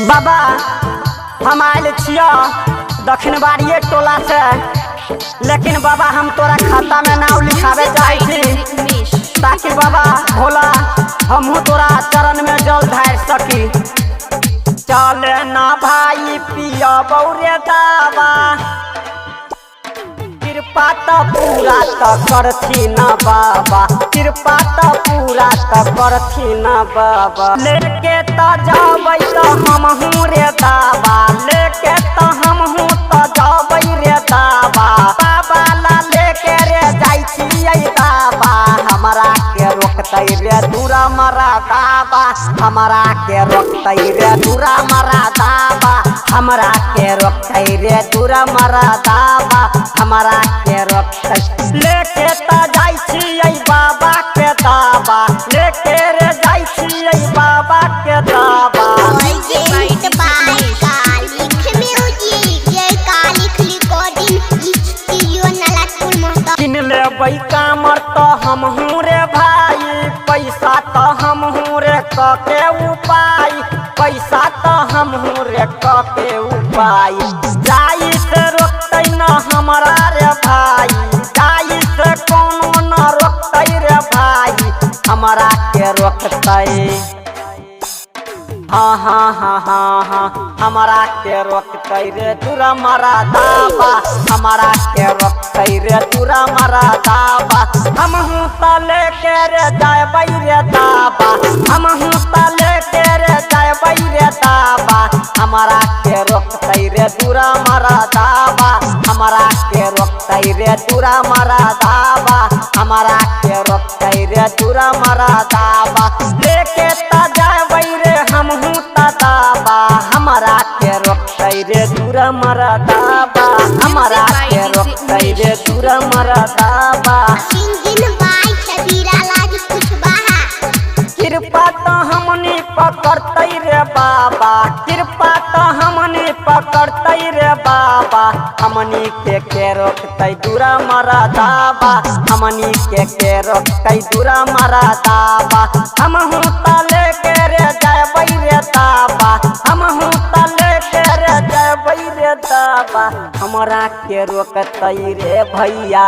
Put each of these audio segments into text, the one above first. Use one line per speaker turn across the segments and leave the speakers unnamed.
बाबा हम आयल छिया दक्षिण बाड़िए टोला से, लेकिन बाबा हम तोरा खाता में नाम लिखावे जाए थी ताकि बाबा भोला हमहू तोरा चरण में जल ढार सकी। चले ना भाई पिया बौरे दावा, कृपा तो पूरा तो करथी ना बाबा, कृपा तो पूरा तो करथी ना बाबा। लेके तो जाबै तो हमहू रे दावा, लेके तो हमहू तो जाबै रे दावा। बाबा ला लेके रे जाई छियै दावा, हमरा के रोकतै रे दूरा मरा दावा, हमरा के रोकतै रे दूरा मरा दावा, हमरा के रोकतै रे दूरा मरा दावा, हमरा के रोकतै। लेके तो जाई छियै बाबा के दावा, लेके रे जाई छियै बाबा के दावा। किन लेबै कामर तो हमहू रे भाई, पैसा तो हमहू रे कके उपाय, पैसा तो हमहू रे कके उपाय। जाई से रोकतै न हमरा रे भाई, जाई से कोनो न रोकतै रे भाई, हमरा के रोकतै। हाँ हाँ हाँ हाँ हाँ हमरा के रोकतै रे दूरा मरा दावा, हमरा के रोकतै रे दूरा मरा दावा। हमहू तो लेके रे जाबै रे दावा, हमहू तो लेके रे जाबै रे दावा, हमरा के रोकतै रे दूरा मरा दावा, हमरा के रोकतै रे दूरा मरा दावा, हमरा के रोकतै रे दूरा मरा दावा। लेके तो जाबै रे हमहू तो दावा, हमरा के रोकतै रे दूरा मरा दावा, हमरा के रोकतै रे दूरा मरा दावा। कृपा तो हमनी पकड़तै रे बाबा, कृपा तो हमनी पकड़तै रे बाबा, हमनी के रोकतै दूरा मरा दावा, हमनी के रोकतै दूरा मरा दावा। हमहू तो लेके रे जाबै रे दावा, हमहू तो लेके रे जाबै रे दावा, हमरा के रोकतै रे भैया,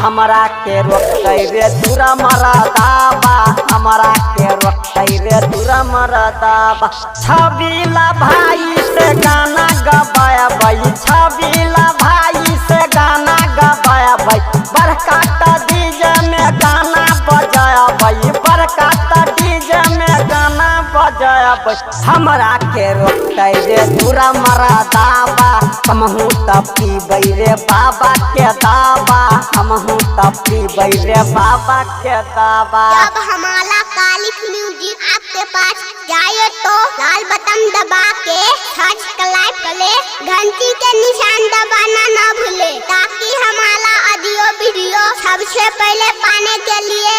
हमरा के रोकतै रे दूरा मरा दावा, हमरा के रोकतै रे दूरा मरा दावा। छबीला भाई से गाना गबाबै, छबीला भाई से गाना गबाबै, बड़का टा डीजे में गाना बजाबै, बड़का टा डीजे में गाना बजाबै। हमरा के रोकतै रे दूरा मरा दावा, हमहू तो पीबै रे बाबा के दावा, हमहू तो पीबै रे बाबा के दावा।
जब हमारा कालिक म्यूजिक आपके पास जाए तो लाल बटन दबा के सब्सक्राइब करे, घंटी के निशान दबाना ना भूले, ताकि हमारा ऑडियो वीडियो सबसे पहले पाने के लिए